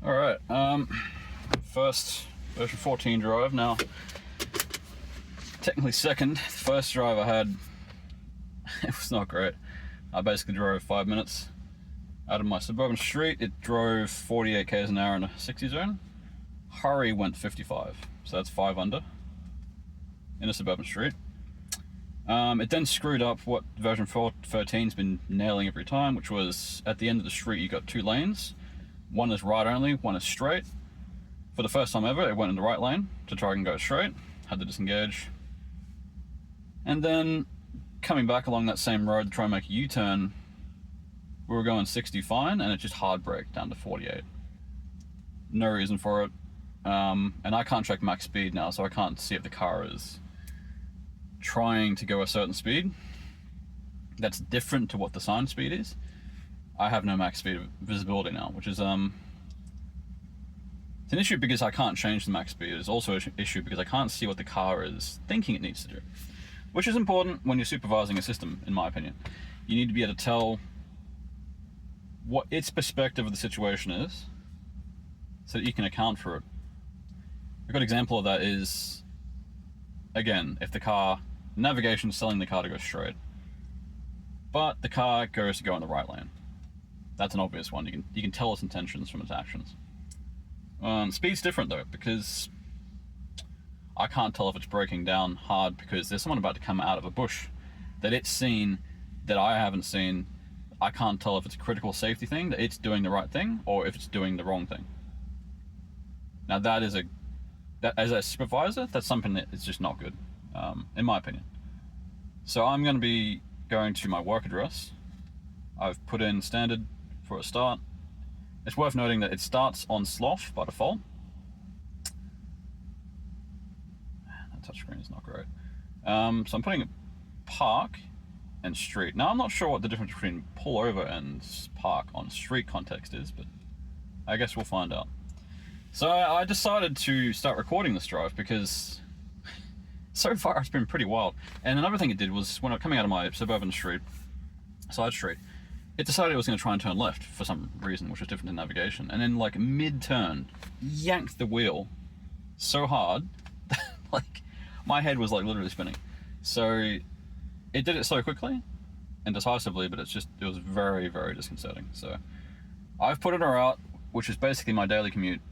Alright, first version 14 drive. Now, technically second. The first drive I had, it was not great. I basically drove 5 minutes out of my suburban street. It drove 48 k's an hour in a 60 zone. Hurry went 55, so that's 5 under in a suburban street. It then screwed up what version 13's been nailing every time, which was at the end of the street you got 2 lanes. One is right only, one is straight. For the first time ever, it went in the right lane to try and go straight, had to disengage. And then coming back along that same road to try and make a U-turn, we were going 60 fine, and it just hard braked down to 48. No reason for it. And I can't check max speed now, so I can't see if the car is trying to go a certain speed that's different to what the sign speed is. I have no max speed visibility now, which is it's an issue because I can't change the max speed. It's also an issue because I can't see what the car is thinking it needs to do, which is important when you're supervising a system, in my opinion. You need to be able to tell what its perspective of the situation is so that you can account for it. A good example of that is, again, if the car, navigation is telling the car to go straight, but the car goes to go in the right lane. That's an obvious one. You can tell its intentions from its actions. Speed's different though, because I can't tell if it's braking down hard because there's someone about to come out of a bush that it's seen that I haven't seen. I can't tell if it's a critical safety thing, that it's doing the right thing, or if it's doing the wrong thing. Now that is as a supervisor, that's something that is just not good, in my opinion. So I'm going to be going to my work address. I've put in standard for a start. It's worth noting that it starts on sloth by default. That touchscreen is not great. So I'm putting park and street. Now I'm not sure what the difference between pull over and park on street context is, but I guess we'll find out. So I decided to start recording this drive because so far it's been pretty wild. And another thing it did was when I was coming out of my suburban street, side street, it decided it was going to try and turn left for some reason, which was different in navigation. And then like mid-turn, yanked the wheel so hard that like my head was like literally spinning. So it did it so quickly and decisively, but it was very, very disconcerting. So I've put in a route, which is basically my daily commute,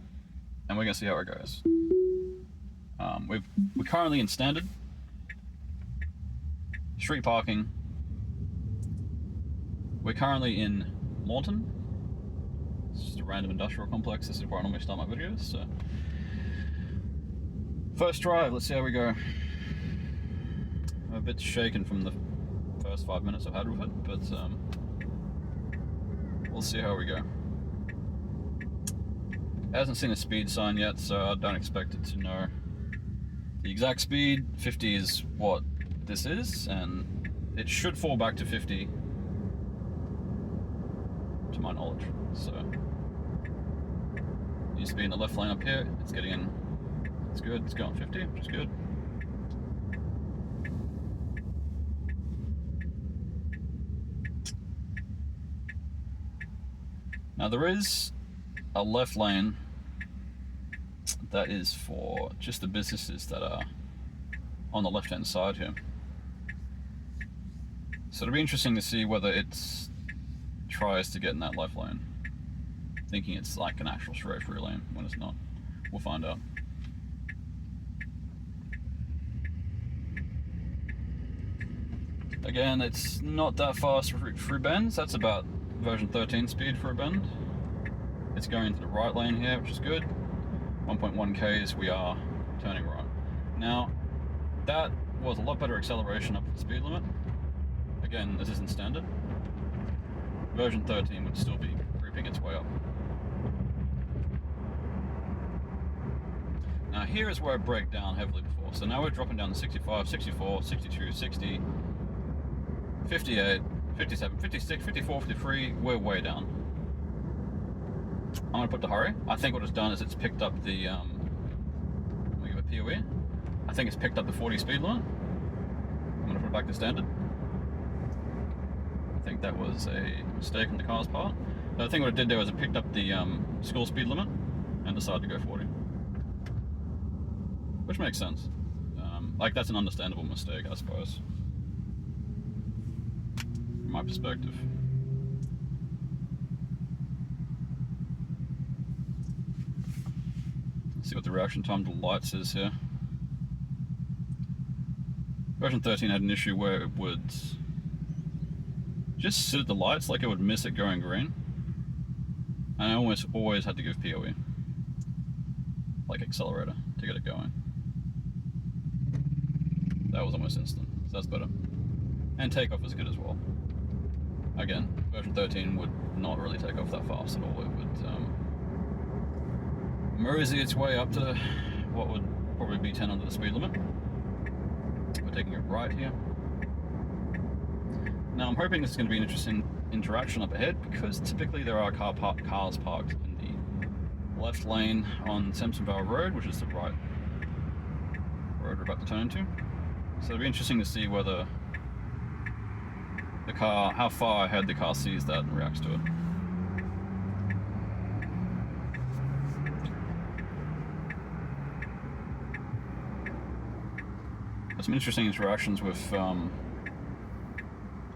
and we're going to see how it goes. We're currently in standard, street parking. We're currently in Lawton. It's just a random industrial complex. This is where I normally start my videos. So first drive, let's see how we go. I'm a bit shaken from the first 5 minutes I've had with it, but we'll see how we go. It hasn't seen a speed sign yet, so I don't expect it to know the exact speed. 50 is what this is, and it should fall back to 50 to my knowledge. So it used to be in the left lane up here. It's getting in. It's good. It's going 50, which is good. Now there is a left lane that is for just the businesses that are on the left hand side here. So it'll be interesting to see whether it tries to get in that left lane, thinking it's like an actual straight through lane when it's not. We'll find out. Again, it's not that fast through bends. That's about version 13 speed for a bend. It's going into the right lane here, which is good. 1.1 k's, we are turning right. Now, that was a lot better acceleration up to the speed limit. Again, this isn't standard. Version 13 would still be creeping its way up. Now here is where I break down heavily before. So now we're dropping down to 65, 64, 62, 60, 58, 57, 56, 54, 53, we're way down. I'm going to put the hurry. I think what it's done is it's picked up the, let me give a POE. I think it's picked up the 40 speed limit. I'm going to put it back to standard. I think that was a mistake on the car's part. I think what it did there was it picked up the school speed limit and decided to go 40. Which makes sense. Like, that's an understandable mistake, I suppose, from my perspective. Let's see what the reaction time to lights is here. Version 13 had an issue where it would just sit at the lights, like it would miss it going green. And I almost always had to give PoE, like accelerator, to get it going. That was almost instant, so that's better. And takeoff is good as well. Again, version 13 would not really take off that fast at all. It would mosey its way up to what would probably be 10 under the speed limit. We're taking it right here. Now I'm hoping this is going to be an interesting interaction up ahead, because typically there are cars parked in the left lane on Simpsonville Road, which is the right road we're about to turn into. So it'll be interesting to see whether the car, how far ahead the car sees that and reacts to it. There's some interesting interactions with,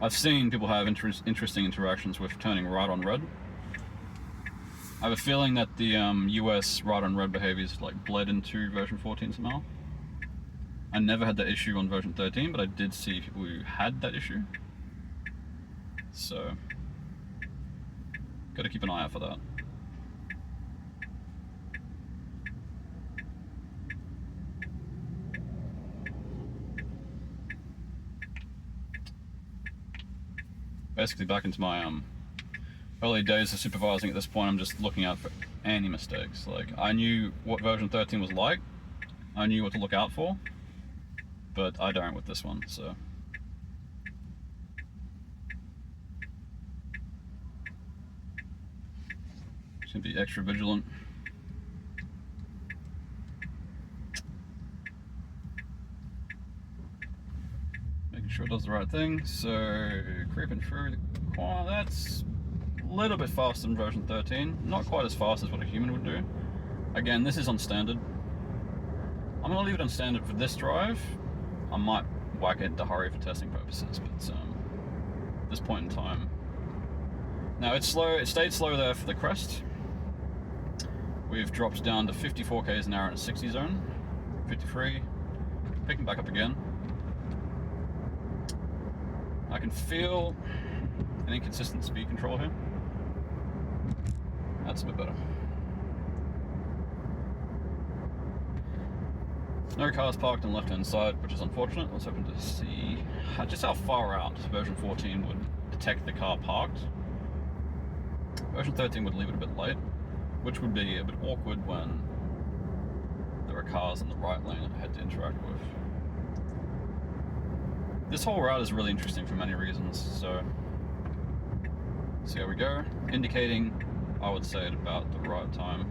I've seen people have interesting interactions with turning right on red. I have a feeling that the US right on red behaviors like bled into version 14 somehow. I never had that issue on version 13, but I did see people who had that issue. So, gotta keep an eye out for that. Basically back into my early days of supervising. At this point, I'm just looking out for any mistakes. Like, I knew what version 13 was like, I knew what to look out for, but I don't with this one, so. Just gonna be extra vigilant. Making sure it does the right thing. So, creeping through the corner, that's a little bit faster than version 13. Not quite as fast as what a human would do. Again, this is on standard. I'm gonna leave it on standard for this drive. I might whack it into hurry for testing purposes, but at this point in time. Now it's slow, it stayed slow there for the crest. We've dropped down to 54 k's an hour in a 60 zone, 53, picking back up again. I can feel an inconsistent speed control here. That's a bit better. No cars parked on the left-hand side, which is unfortunate. I was hoping to see just how far out version 14 would detect the car parked. Version 13 would leave it a bit late, which would be a bit awkward when there are cars in the right lane that I had to interact with. This whole route is really interesting for many reasons, so see how we go. Indicating, I would say, at about the right time.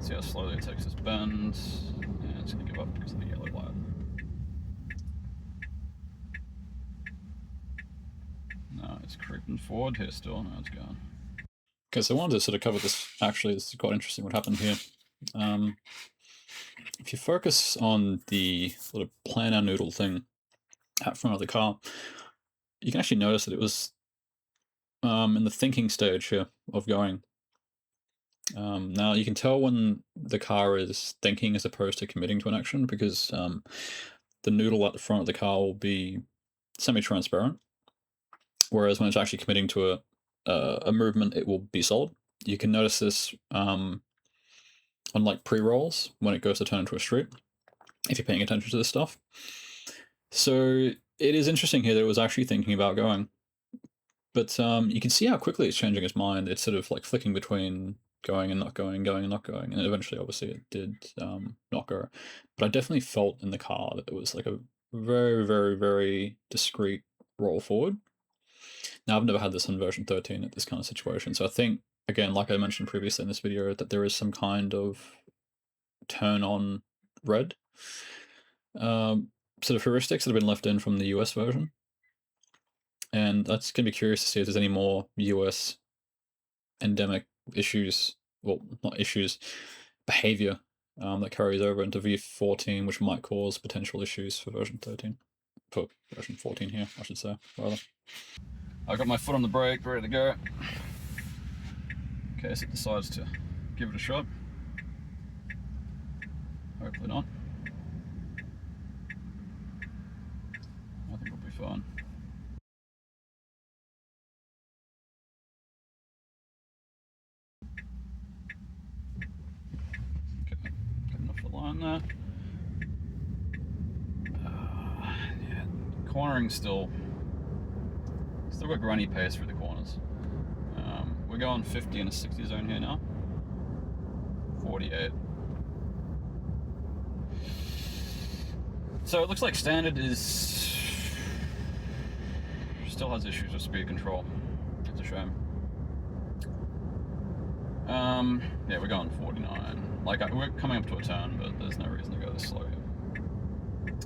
See how slowly it takes this bend, and it's going to give up because of the yellow light. No, it's creeping forward here still. No, it's gone. Okay, so I wanted to sort of cover this. Actually, this is quite interesting what happened here. If you focus on the sort of planar noodle thing out front of the car, you can actually notice that it was in the thinking stage here of going. Now you can tell when the car is thinking as opposed to committing to an action, because the noodle at the front of the car will be semi-transparent, whereas when it's actually committing to a movement, it will be solid. You can notice this on like pre-rolls when it goes to turn into a street, if you're paying attention to this stuff. So it is interesting here that it was actually thinking about going. But you can see how quickly it's changing its mind. It's sort of like flicking between going and not going, going and not going. And eventually, obviously, it did not go. But I definitely felt in the car that it was like a very, very, very discreet roll forward. Now, I've never had this in version 13 at this kind of situation. So I think, again, like I mentioned previously in this video, that there is some kind of turn on red sort of heuristics that have been left in from the US version. And that's going to be curious to see if there's any more US endemic issues, well, not issues, behavior that carries over into v14, which might cause potential issues for version 13. For version 14 here, I should say, rather. I got my foot on the brake, ready to go. In case it decides to give it a shot. Hopefully not. I think we'll be fine. Okay, getting off the line there. Yeah, cornering still got granny pace through the corners. We're going 50 in a 60 zone here now. 48. So it looks like standard still has issues with speed control. It's a shame. Yeah, we're going 49. Like, we're coming up to a turn, but there's no reason to go this slow here.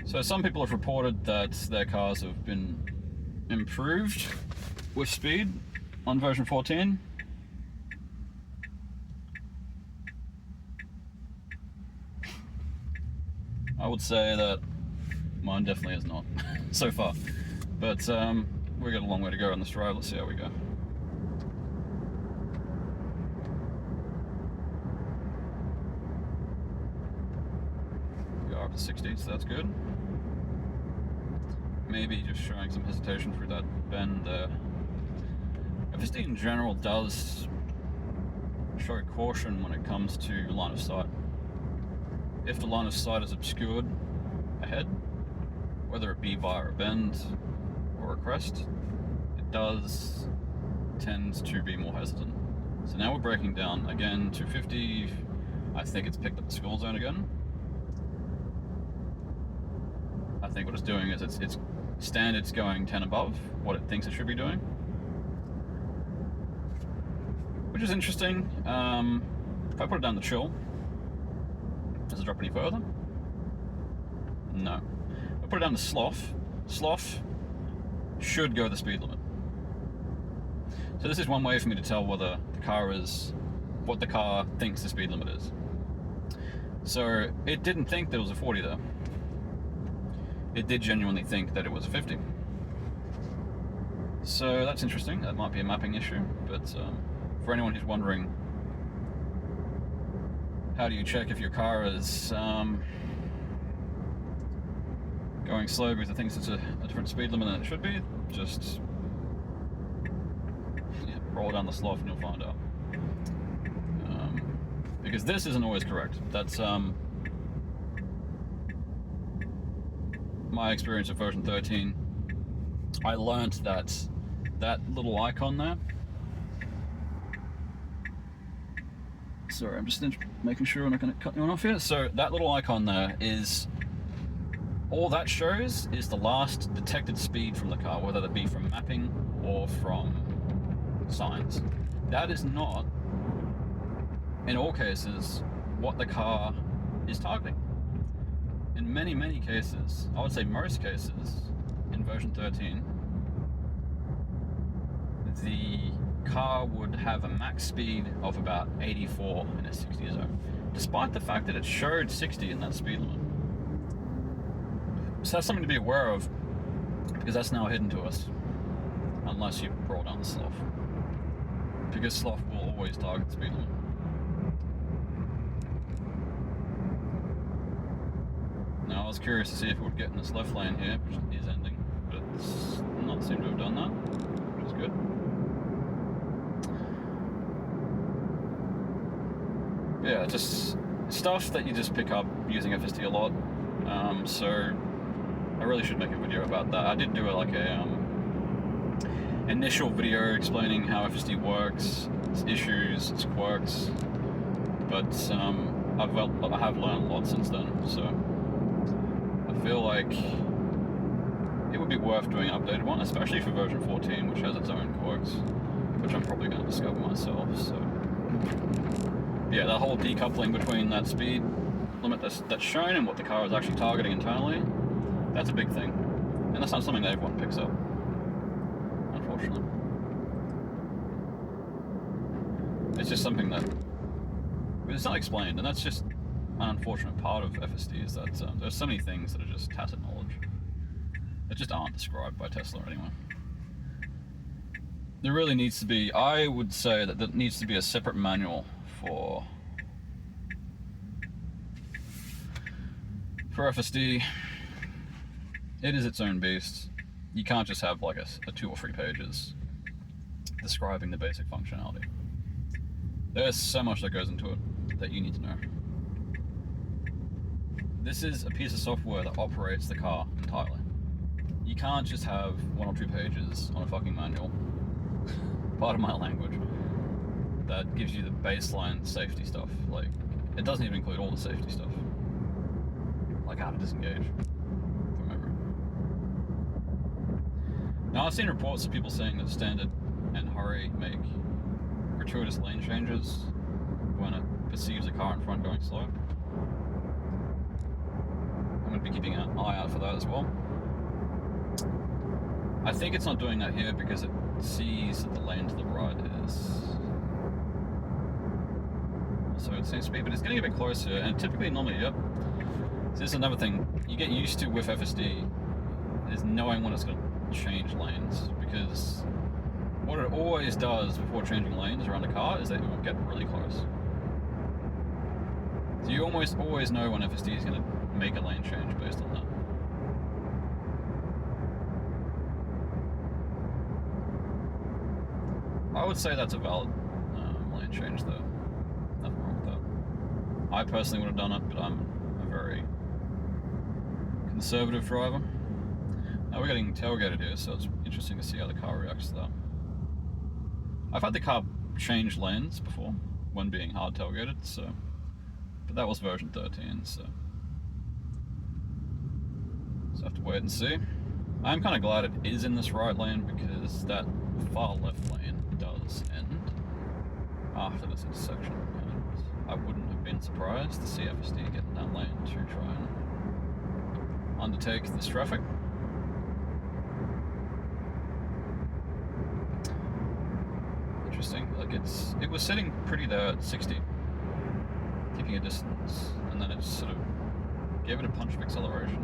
So some people have reported that their cars have been improved with speed on version 14. I would say that mine definitely is not so far, but we've got a long way to go on this drive. Let's see how we go. We are up to 60, so that's good. Maybe just showing some hesitation through that bend there. FSD in general does show caution when it comes to line of sight. If the line of sight is obscured ahead, whether it be via a bend or a crest, it does tend to be more hesitant. So now we're breaking down again to 50. I think it's picked up the school zone again. I think what it's doing is it's standards going 10 above what it thinks it should be doing, which is interesting. If I put it down to chill, does it drop any further? No. If I put it down to sloth should go the speed limit. So this is one way for me to tell whether the car is what the car thinks the speed limit is. So it didn't think there was a 40 there. It did genuinely think that it was a 50. So that's interesting. That might be a mapping issue, but for anyone who's wondering, how do you check if your car is going slow because it thinks it's a different speed limit than it should be? Just roll down the sloth and you'll find out. Because this isn't always correct. That's my experience of version 13. I learned that little icon there. Sorry, I'm just making sure I'm not going to cut anyone off here. So that little icon there is all that shows is the last detected speed from the car, whether that be from mapping or from signs. That is not, in all cases, what the car is targeting. In many, many cases, I would say most cases, in version 13, the car would have a max speed of about 84 in a 60 zone, despite the fact that it showed 60 in that speed limit. So that's something to be aware of, because that's now hidden to us, unless you roll down the sloth. Because sloth will always target the speed limit. Now I was curious to see if it would get in this left lane here, which is ending, but it's not seem to have done that, which is good. Yeah, just stuff that you just pick up using FSD a lot. So I really should make a video about that. I did do initial video explaining how FSD works, its issues, its quirks, but I have learned a lot since then. So I feel like it would be worth doing an updated one, especially for version 14, which has its own quirks, which I'm probably going to discover myself. So yeah, that whole decoupling between that speed limit that's shown and what the car is actually targeting internally, that's a big thing. And that's not something that everyone picks up, unfortunately. it's just something that it's not explained, and that's just an unfortunate part of FSD, is that there's so many things that are just tacit knowledge that just aren't described by Tesla anyway. There really needs to be, I would say that there needs to be a separate manual for FSD. It is its own beast. You can't just have like a 2 or 3 pages describing the basic functionality. There's so much that goes into it that you need to know. This is a piece of software that operates the car entirely. You can't just have 1 or 2 pages on a fucking manual, pardon my language, that gives you the baseline safety stuff. Like, it doesn't even include all the safety stuff. Like how to disengage from memory. Now, I've seen reports of people saying that Standard and Hurry make gratuitous lane changes when it perceives a car in front going slow. I'm going to be keeping an eye out for that as well. I think it's not doing that here because it sees that the lane to the right is... So it seems to be, but it's getting a bit closer, and typically, normally, yep. So this is another thing you get used to with FSD, is knowing when it's going to change lanes, because what it always does before changing lanes around a car is that it will get really close. So you almost always know when FSD is going to make a lane change based on that. I would say that's a valid lane change though. Nothing wrong with that. I personally would have done it, but I'm a very conservative driver. Now we're getting tailgated here, so it's interesting to see how the car reacts to that. I've had the car change lanes before when being hard tailgated, so, but that was version 13, so I have to wait and see. I'm kind of glad it is in this right lane, because that far left lane does end after this intersection, and I wouldn't have been surprised to see FSD get in that lane to try and undertake this traffic. Interesting, like it was sitting pretty there at 60, keeping a distance, and then it sort of gave it a punch of acceleration,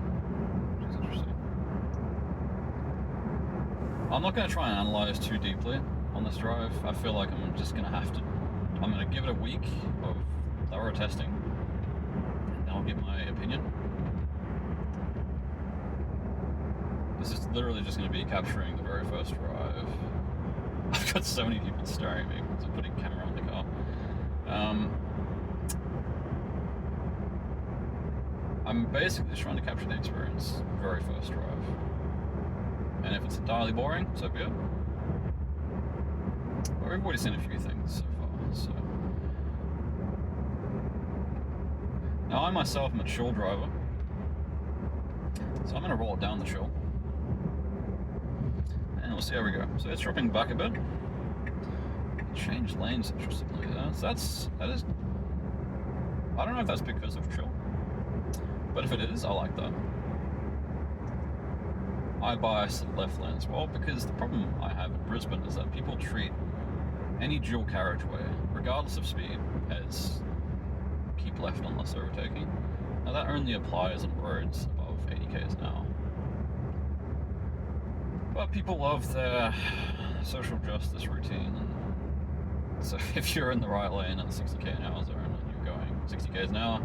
which is interesting. I'm not going to try and analyze too deeply on this drive. I feel like I'm just going to have to, I'm going to give it a week of thorough testing, and then I'll give my opinion. This is literally just going to be capturing the very first drive. I've got so many people staring at me because I'm putting a camera on the car. I'm basically just trying to capture the experience, very first drive. And if it's entirely boring, so be it. But we've already seen a few things so far, so. Now I myself am a chill driver, so I'm going to roll it down the chill. And we'll see how we go. So it's dropping back a bit. Change lanes, interestingly. That is, I don't know if that's because of chill, but if it is, I like that. I bias to the left lane as well, because the problem I have in Brisbane is that people treat any dual carriageway, regardless of speed, as keep left unless overtaking. Now that only applies on roads above 80 k's an hour. But people love their social justice routine, and so if you're in the right lane at the 60 k an hour zone and you're going 60 k's an hour,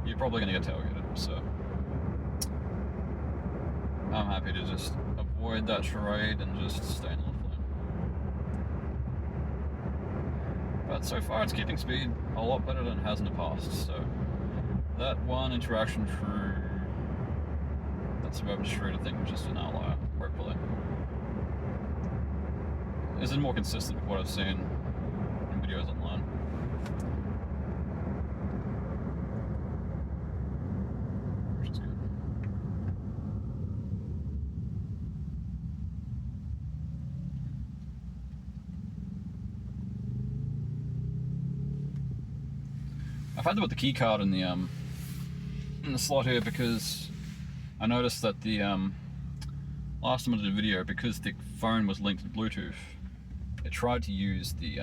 you're probably going to get tailgated, so I'm happy to just avoid that charade and just stay in the left lane. But so far it's keeping speed a lot better than it has in the past, so that one interaction through that suburban street I think was just an outlier, hopefully. This is more consistent with what I've seen in videos online. Which is good. I've had to put the key card in the slot here because I noticed that the last time I did a video, because the phone was linked to Bluetooth, it tried to use the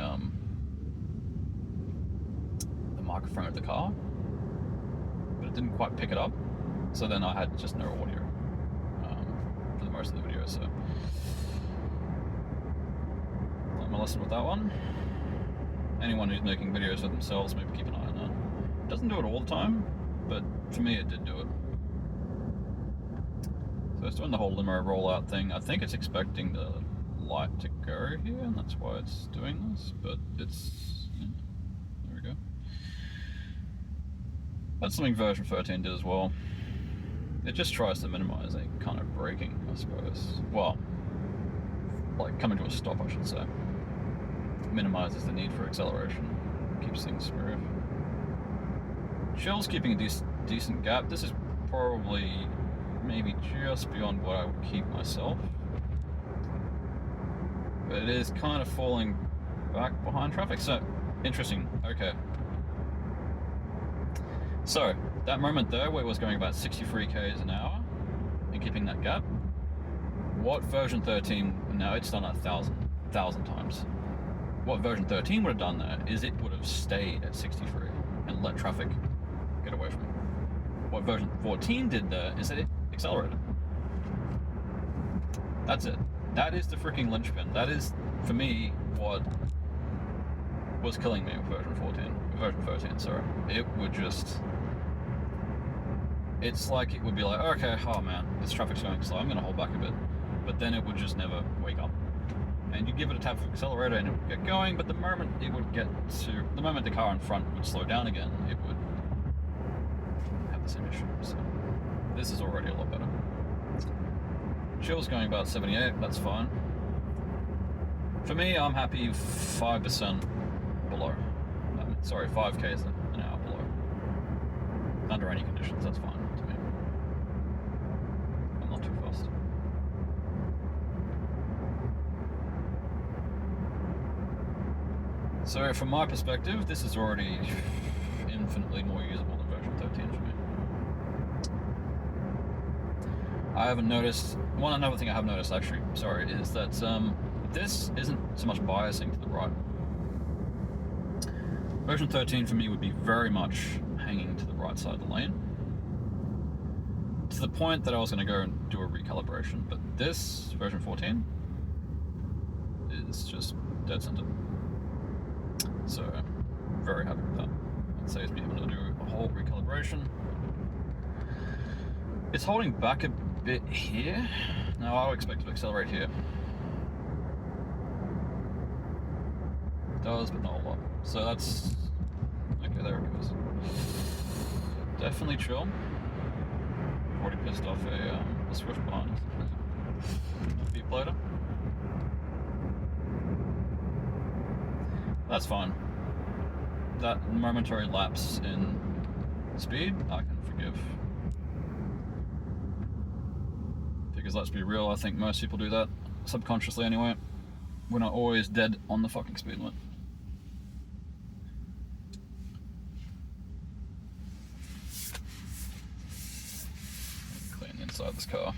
microphone of the car, but it didn't quite pick it up. So then I had just no audio for the most of the video. So learned my lesson with that one. Anyone who's making videos of themselves, maybe keep an eye on that. It doesn't do it all the time, but for me it did do it. So it's doing the whole limo rollout thing. I think it's expecting the light to go here, and that's why it's doing this, but it's, yeah, there we go. That's something version 13 did as well. It just tries to minimize any kind of braking, I suppose. Well, like coming to a stop, I should say. Minimizes the need for acceleration, keeps things smooth. Shell's keeping a decent gap. This is probably maybe just beyond what I would keep myself. But it is kind of falling back behind traffic, so interesting. Okay. So, that moment there where it was going about 63 k's an hour and keeping that gap, what version 13, now it's done 1,000 times. What version 13 would have done there is it would have stayed at 63 and let traffic get away from it. What version 14 did there is that it accelerated. That's it. That is the freaking linchpin. That is, for me, what was killing me with version 13, sorry. It would just, it's like it would be like, okay, oh man, this traffic's going slow, I'm gonna hold back a bit. But then it would just never wake up. And you give it a tap for the accelerator and it would get going, but the moment it would get to, the moment the car in front would slow down again, it would have the same issue. So this is already a lot better. Chill's going about 78, that's fine. For me, I'm happy 5% below. Sorry, 5 k's an hour below. Under any conditions, that's fine to me. I'm not too fast. So from my perspective, this is already infinitely more usable than version 13 for me. I haven't noticed, another thing I have noticed actually, sorry, is that this isn't so much biasing to the right. Version 13 for me would be very much hanging to the right side of the lane. To the point that I was going to go and do a recalibration, but this, version 14, is just dead center. So, very happy with that. It saves me having to do a whole recalibration. It's holding back a bit here. Now I would expect it to accelerate here. It does, but not a lot. So that's, okay, there it goes. Definitely chill. Already pissed off a Swift behind us. A beat plater. That's fine. That momentary lapse in speed, I can forgive. Because let's be real, I think most people do that subconsciously anyway. We're not always dead on the fucking speed limit. Clean the inside of this car.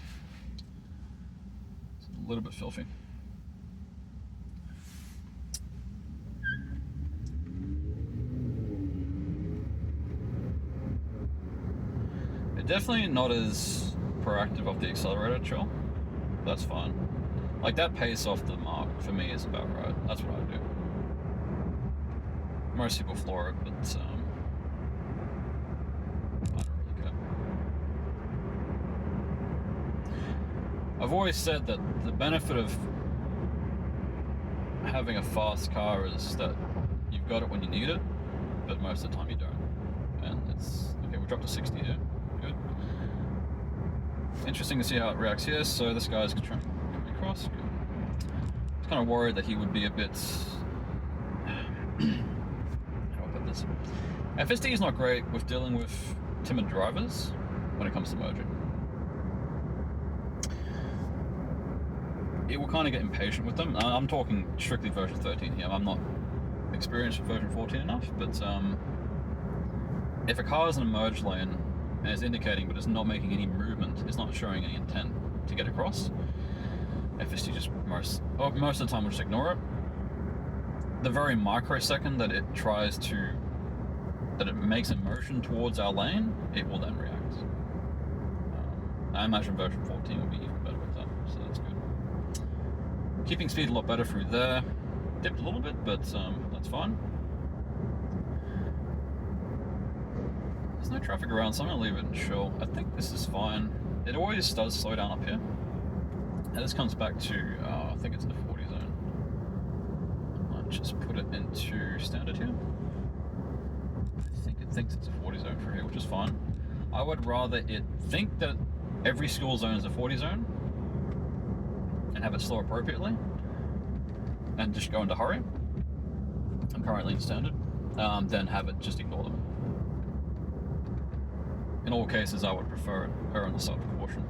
It's a little bit filthy. Definitely not as proactive off the accelerator, chill. That's fine. Like that pace off the mark for me is about right. That's what I do. Most people floor it, but I don't really care. I've always said that the benefit of having a fast car is that you've got it when you need it, but most of the time you don't. And it's okay. We dropped to 60 here. Good. Interesting to see how it reacts here. So this guy's trying to come across. Good. I was kind of worried that he would be a bit. How do I put this? FSD is not great with dealing with timid drivers when it comes to merging. It will kind of get impatient with them. I'm talking strictly version 13 here. I'm not experienced with version 14 enough, but if a car is in a merge lane and it's indicating but it's not making any movement, it's not showing any intent to get across, FSD just most of the time will just ignore it. The very microsecond that it tries to that it makes a motion towards our lane, it will then react. I imagine version 14 will be even better with that, so that's good. Keeping speed a lot better through there. Dipped a little bit, but that's fine. There's no traffic around, so I'm going to leave it and chill. I think this is fine. It always does slow down up here. And this comes back to, I think it's in the 40 zone. I might just put it into standard here. I think it thinks it's a 40 zone for here, which is fine. I would rather it think that every school zone is a 40 zone and have it slow appropriately and just go into hurry. I'm currently in standard. Then have it just ignore them. In all cases, I would prefer it err on the side of caution,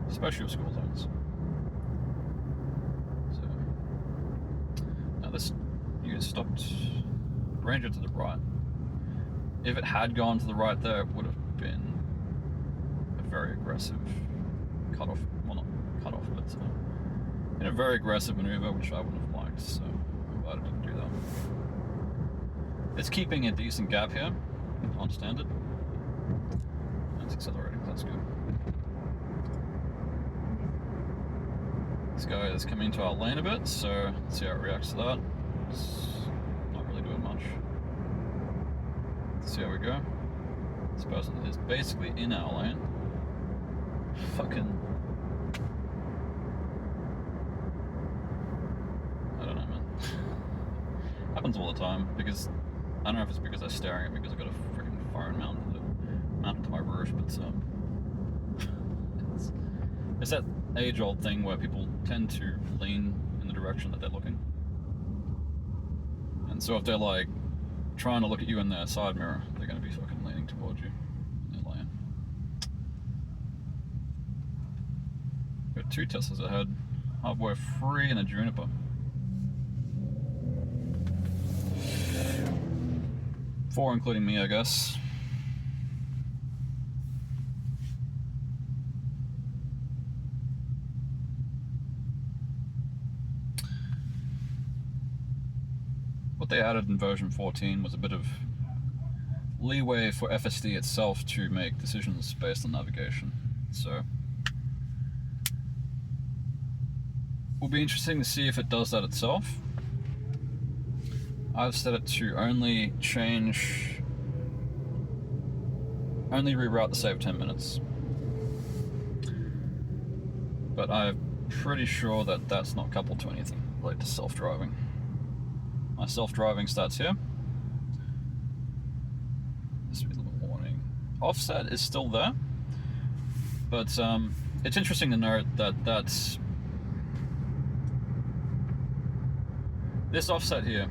especially with school zones. So now this unit stopped. Ranger to the right. If it had gone to the right there, it would have been a very aggressive cutoff. Well, not cutoff, but in a very aggressive maneuver, which I wouldn't have liked. So I'm glad it didn't do that. It's keeping a decent gap here on standard. It's accelerating, that's good. This guy is coming into our lane a bit, so let's see how it reacts to that. It's not really doing much. Let's see how we go. This person is basically in our lane. Fucking... I don't know, man. Happens all the time, because... I don't know if it's because they're staring at me because I've got a freaking phone mounted to my roof, but it's that age-old thing where people tend to lean in the direction that they're looking. And so if they're like trying to look at you in their side mirror, they're going to be fucking leaning towards you in their lane. Got 2 Teslas ahead, halfway free and a Juniper. 4 including me, I guess. What they added in version 14 was a bit of leeway for FSD itself to make decisions based on navigation. So will be interesting to see if it does that itself. I've set it to only reroute to save 10 minutes. But I'm pretty sure that that's not coupled to anything related to self-driving. My self-driving starts here. Speed limit warning. Offset is still there, but it's interesting to note that this offset here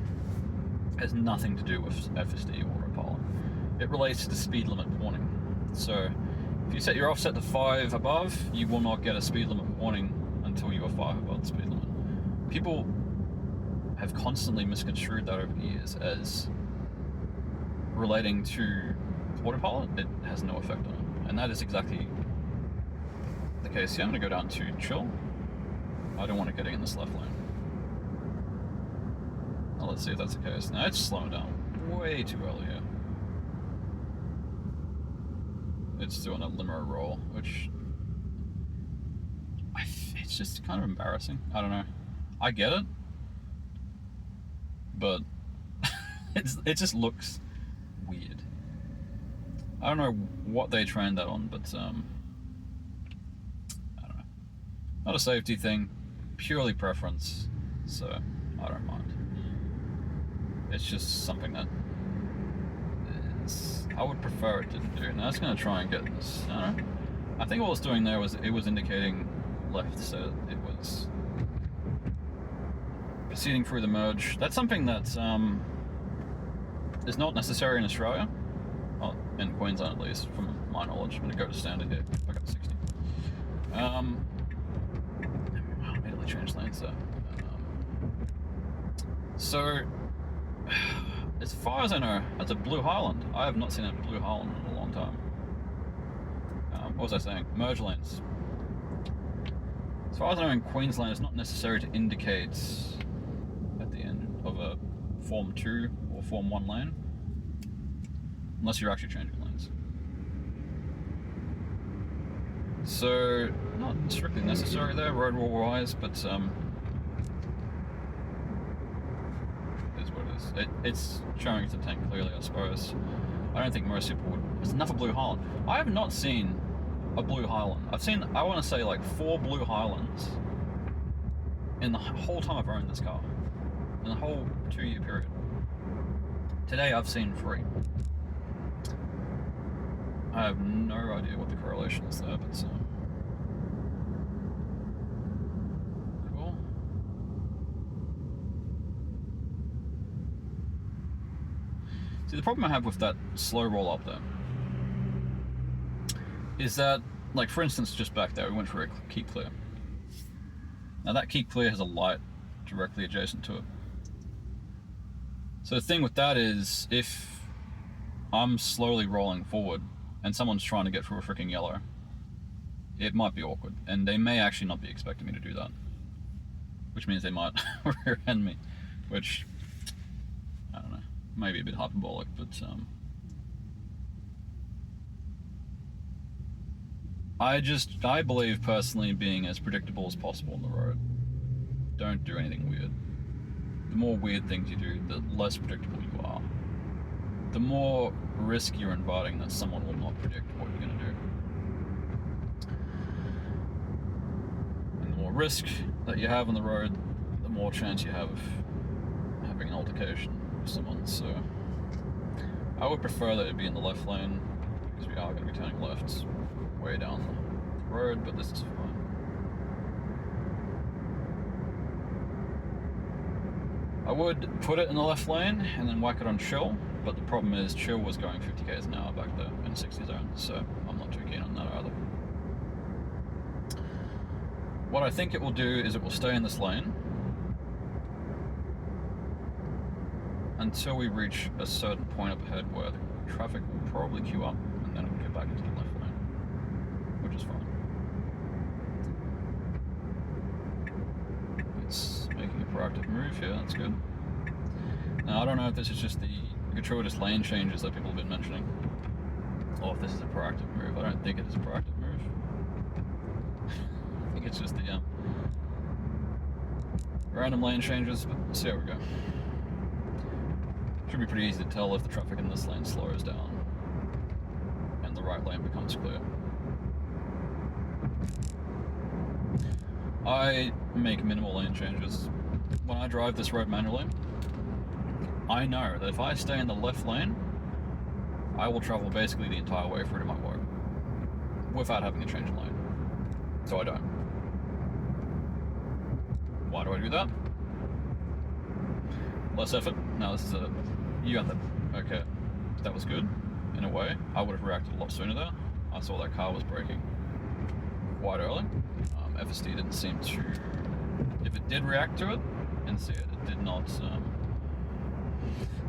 has nothing to do with FSD autopilot. It relates to the speed limit warning. So if you set your offset to 5 above, you will not get a speed limit warning until you are 5 above the speed limit. People have constantly misconstrued that over the years as relating to autopilot. It has no effect on it, and that is exactly the case here. I'm going to go down to chill. I don't want it getting in this left lane. Now let's see if that's the case. Now it's slowing down way too early here. It's doing a limo roll, which it's just kind of embarrassing. I don't know. I get it, but it just looks weird. I don't know what they trained that on, but I don't know. Not a safety thing, purely preference, so I don't mind. It's just something that I would prefer it didn't do. Now it's going to try and get this. I don't know. I think what it was doing there was it was indicating left, so it was proceeding through the merge. That's something that is not necessary in Australia, well, in Queensland at least, from my knowledge. I'm going to go to standard here. I got 60. Immediately change lanes there. So, as far as I know, that's a Blue Highland. I have not seen a Blue Highland in a long time. What was I saying? Merge lanes. As far as I know, in Queensland, it's not necessary to indicate at the end of a Form 2 or Form 1 lane unless you're actually changing lanes. So, not strictly necessary there, road rule wise, but it is what it is. It's showing it's a tank clearly, I suppose. I don't think most people would. There's enough of Blue Highland. I have not seen a Blue Highland. I've seen, I want to say, like 4 Blue Highlands in the whole time I've owned this car. In the whole 2-year period. Today I've seen 3. I have no idea what the correlation is there, but cool. See, the problem I have with that slow roll up there is that, like for instance, just back there, we went for a keep clear. Now that keep clear has a light directly adjacent to it. So the thing with that is, if I'm slowly rolling forward and someone's trying to get through a freaking yellow, it might be awkward, and they may actually not be expecting me to do that, which means they might rear end me, which, I don't know, maybe a bit hyperbolic, but I believe personally being as predictable as possible on the road. Don't do anything weird. The more weird things you do, the less predictable you are. The more risk you're inviting that someone will not predict what you're going to do. And the more risk that you have on the road, the more chance you have of having an altercation with someone. So I would prefer that it be in the left lane, because we are going to be turning left way down the road, but this is fine. I would put it in the left lane and then whack it on chill, but the problem is chill was going 50 k's an hour back there in 60 zone, so I'm not too keen on that either. What I think it will do is it will stay in this lane until we reach a certain point up ahead where the traffic will probably queue up, and then it will get back into the left lane, which is fine. It's making a proactive move here, that's good. Now I don't know if this is just the gratuitous lane changes that people have been mentioning, or if this is a proactive move. I don't think it is a proactive move. I think it's just the random lane changes, but let's see how we go. Should be pretty easy to tell if the traffic in this lane slows down and the right lane becomes clear. I make minimal lane changes. When I drive this road manually, I know that if I stay in the left lane, I will travel basically the entire way through to my work without having to change lane. So I don't. Why do I do that? Less effort. Now this is a... You got that. Okay. That was good, in a way. I would have reacted a lot sooner there. I saw that car was braking quite early. FSD didn't seem to... If it did react to it and see it, it did not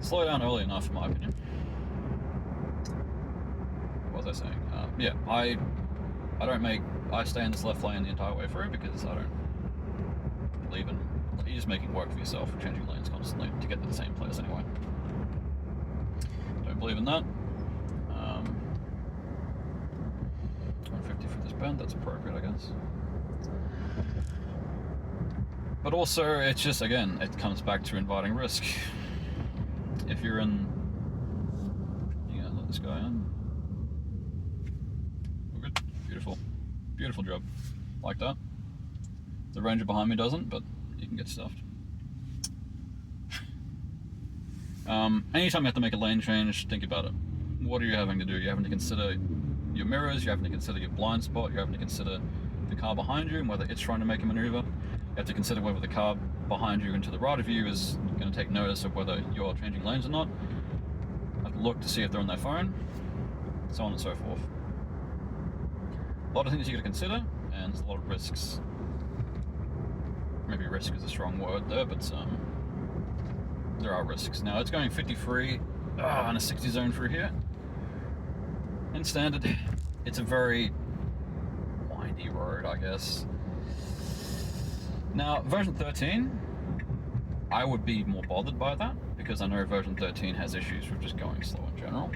slow down early enough, in my opinion. What was I saying? Yeah, I stay in this left lane the entire way through because I don't believe in... You're just making work for yourself, changing lanes constantly to get to the same place anyway. Don't believe in that. 150 for this bend, that's appropriate, I guess. But also, it's just, again, it comes back to inviting risk. If you're in... You gotta let this guy in. We're good. Beautiful. Beautiful job. Like that. The Ranger behind me doesn't, but you can get stuffed. Anytime you have to make a lane change, think about it. What are you having to do? You're having to consider your mirrors, you're having to consider your blind spot, you're having to consider the car behind you and whether it's trying to make a maneuver. You have to consider whether the car behind you and to the right of you is going to take notice of whether you're changing lanes or not. You have to look to see if they're on their phone, so on and so forth. A lot of things you got to consider, and there's a lot of risks. Maybe risk is a strong word there, but there are risks. Now it's going 53 in a 60 zone through here. In standard, it's a very windy road, I guess. Now, version 13, I would be more bothered by that, because I know version 13 has issues with just going slow in general.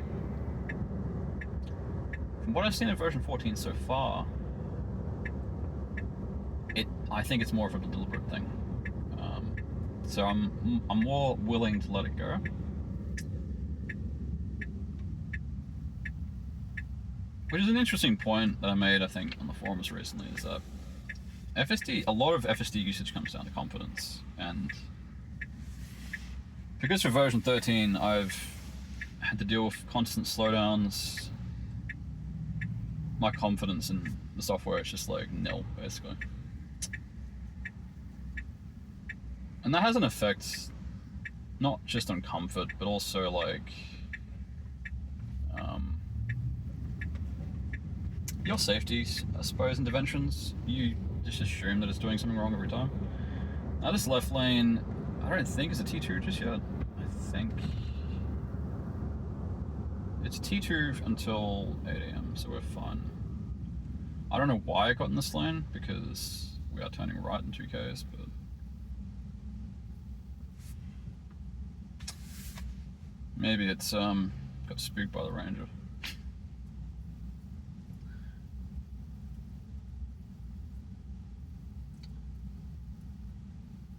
from what I've seen in version 14 so far, I think it's more of a deliberate thing. So I'm more willing to let it go. Which is an interesting point that I made, I think, on the forums recently, is that a lot of FSD usage comes down to confidence, and because for version 13 I've had to deal with constant slowdowns, my confidence in the software is just like nil, basically. And that has an effect not just on comfort, but also like your safety, I suppose, interventions. You just assume that it's doing something wrong every time. Now this left lane, I don't think it's a T2 just yet. I think it's T2 until 8 AM, so we're fine. I don't know why I got in this lane, because we are turning right in 2Ks, but maybe it's got spooked by the ranger.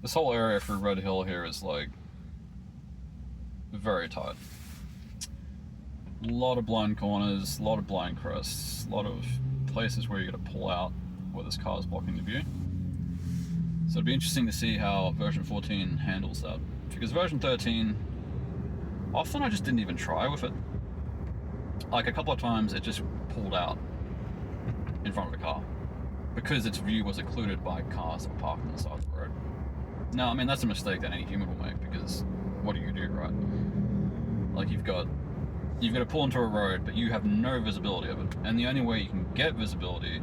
This whole area for Red Hill here is like very tight. A lot of blind corners, a lot of blind crests, a lot of places where you got to pull out where this car is blocking the view. So it'd be interesting to see how version 14 handles that, because version 13, often I just didn't even try with it. Like a couple of times it just pulled out in front of the car because its view was occluded by cars that were parked on the side of the road. Now, I mean, that's a mistake that any human will make, because what do, right? Like, you've got to pull into a road, but you have no visibility of it. And the only way you can get visibility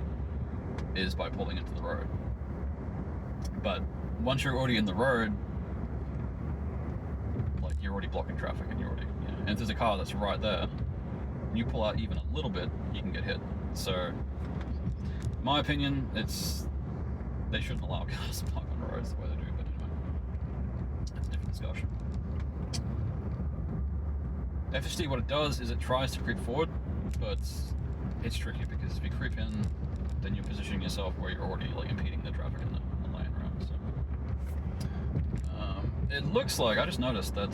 is by pulling into the road. But once you're already in the road, like, you're already blocking traffic, and and if there's a car that's right there, and you pull out even a little bit, you can get hit. So, in my opinion, they shouldn't allow cars to park on roads the way they do, but anyway, that's a different discussion. FSD, what it does is it tries to creep forward, but it's tricky, because if you creep in, then you're positioning yourself where you're already like impeding the traffic in the lane, right? So it looks like, I just noticed that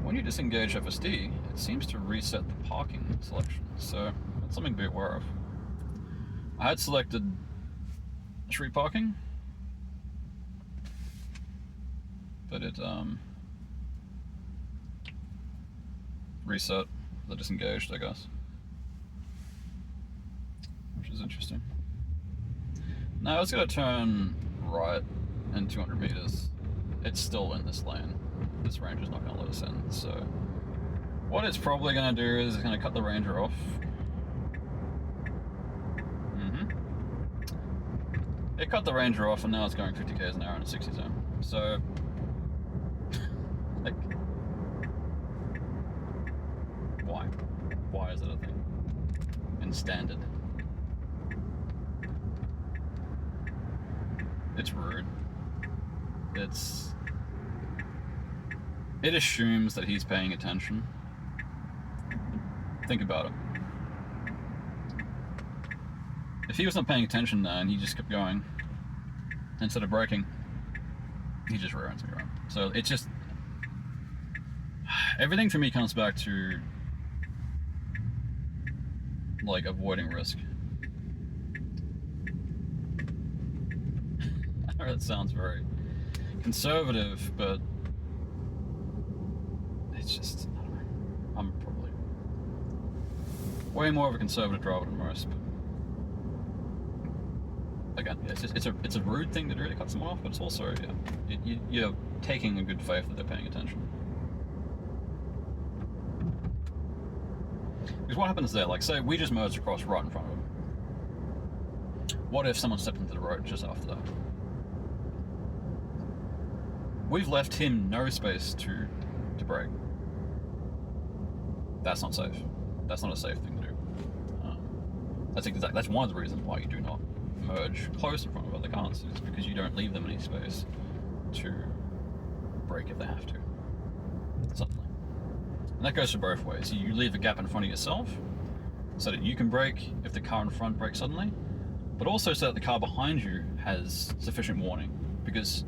when you disengage FSD, it seems to reset the parking selection, so that's something to be aware of. I had selected street parking, but it reset the disengaged, I guess, which is interesting. Now it's going to turn right in 200 meters. It's still in this lane. This ranger's not going to let us in, so what it's probably going to do is it's going to cut the ranger off. It cut the ranger off, and now it's going 50 k's an hour in a 60 zone. So, like, why? Why is it a thing in standard? It's rude. It assumes that he's paying attention. Think about it. If he was not paying attention there and he just kept going, instead of braking, he just rear ends me, right? So it's just, everything for me comes back to like avoiding risk. I know that sounds very conservative, but it's just, I don't know. I'm probably way more of a conservative driver than most. But again, it's a rude thing to do to cut someone off, but it's also, you're taking a good faith that they're paying attention. Because what happens there? Like, say we just merged across right in front of him. What if someone stepped into the road just after that? We've left him no space to brake. That's not safe. That's not a safe thing to do. That's one of the reasons why you do not merge close in front of other cars, is because you don't leave them any space to brake if they have to. Suddenly. And And that goes for both ways. You leave a gap in front of yourself so that you can brake if the car in front brakes suddenly, but also so that the car behind you has sufficient warning. Because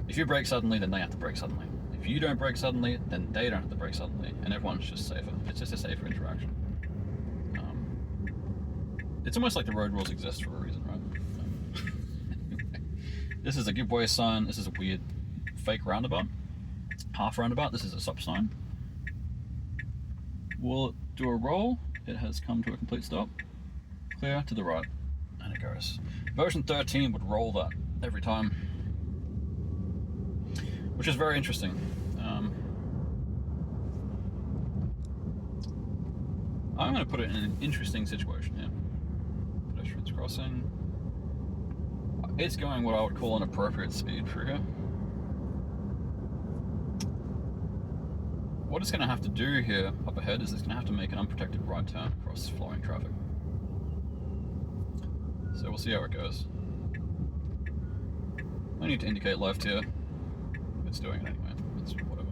if you brake suddenly, then they have to brake suddenly. If you don't brake suddenly, then they don't have to brake suddenly, and everyone's just safer. It's just a safer interaction. It's almost like the road rules exist for a reason, right? Anyway, this is a give way sign. This is a weird fake roundabout. Half roundabout. This is a stop sign. Will it do a roll? It has come to a complete stop. Clear to the right. And it goes. Version 13 would roll that every time, which is very interesting. I'm going to put it in an interesting situation here. Pedestrians crossing. It's going what I would call an appropriate speed through here. What it's going to have to do here up ahead is it's going to have to make an unprotected right turn across flowing traffic. So we'll see how it goes. I need to indicate left here. It's doing it anyway. It's whatever.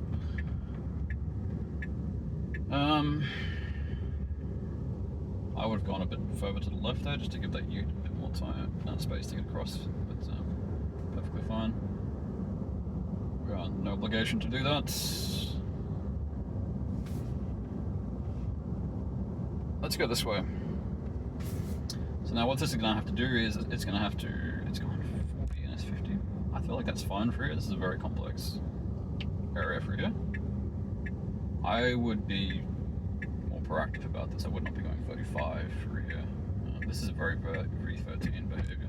I would have gone a bit further to the left there just to give that ute a bit more time, space to get across, but perfectly fine. We're on no obligation to do that. Let's go this way. So now what this is going to have to do is it's going going 40 and it's 50. I feel like that's fine for here. This is a very complex area for here. I would be more proactive about this. I would not be going 35 through here. This is a very v13 behavior.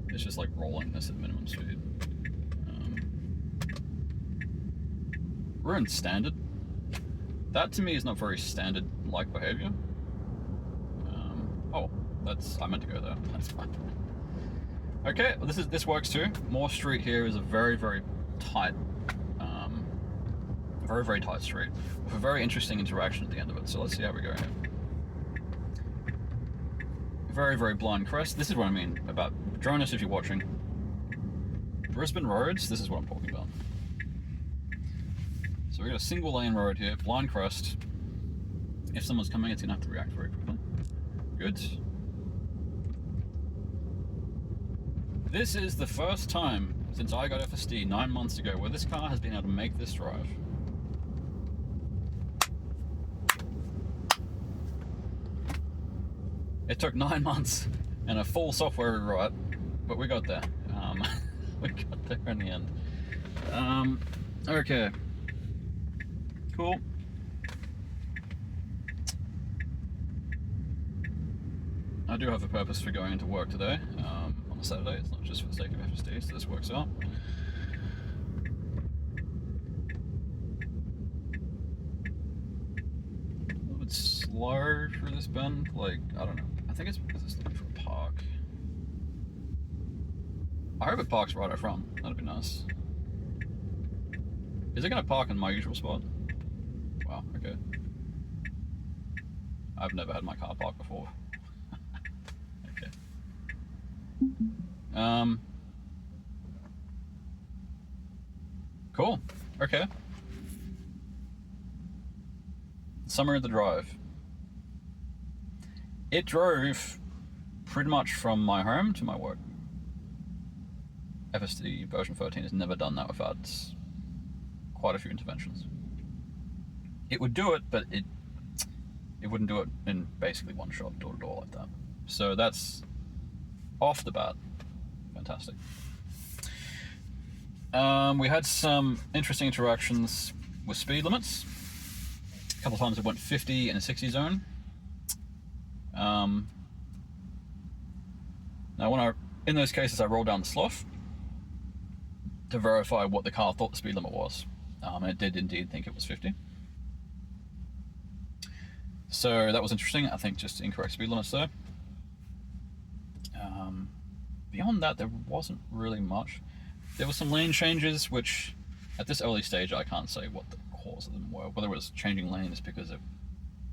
It's just like rolling this at minimum speed. We're in standard. That to me is not very standard-like behavior. Oh, I meant to go there. That's fine. Okay, well, this works too. Moore Street here is a very, very tight, very tight street with a very interesting interaction at the end of it. So let's see how we go here. Very, very blind crest. This is what I mean about Jonas. If you're watching Brisbane roads, this is what I'm talking about. So we've got a single lane road here, blind crest. If someone's coming, it's gonna have to react very quickly. Good. This is the first time since I got FSD 9 months ago where this car has been able to make this drive. It took 9 months and a full software rewrite, but we got there. We got there in the end. Okay. Cool. I do have a purpose for going into work today, on a Saturday. It's not just for the sake of FSD, so this works out. A little bit slow for this bend, like, I don't know. I think it's because it's looking for a park. I hope it parks right up front. That'd be nice. Is it going to park in my usual spot? Wow, okay. I've never had my car park before. Okay. Cool. Okay. Summary of the drive. It drove pretty much from my home to my work. FSD version 13 has never done that without quite a few interventions. It would do it, but it wouldn't do it in basically one shot, door to door like that. So that's off the bat fantastic. We had some interesting interactions with speed limits. A couple of times it went 50 in a 60 zone. Now in those cases I rolled down the slough to verify what the car thought the speed limit was. And it did indeed think it was 50. So that was interesting. I think just incorrect speed limits there. Beyond that, there wasn't really much. There were some lane changes, which at this early stage I can't say what the cause of them were. Whether it was changing lanes because it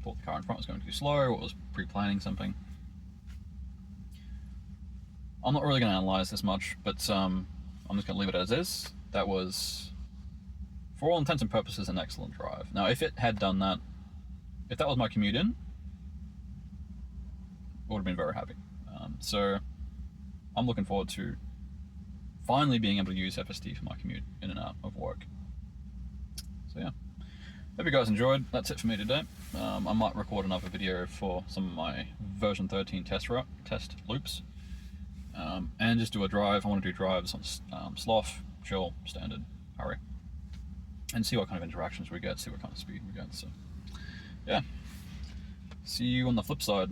thought the car in front was going too slow, or it was pre-planning something. I'm not really going to analyze this much, but I'm just going to leave it as is. That was for all intents and purposes, an excellent drive. Now, if it had done that, if that was my commute in, I would have been very happy. So I'm looking forward to finally being able to use FSD for my commute in and out of work. So yeah, hope you guys enjoyed. That's it for me today. I might record another video for some of my version 13 test loops, and just do a drive. I want to do drives on sloth, chill, standard, hurry, and see what kind of interactions we get, see what kind of speed we get. So yeah, see you on the flip side.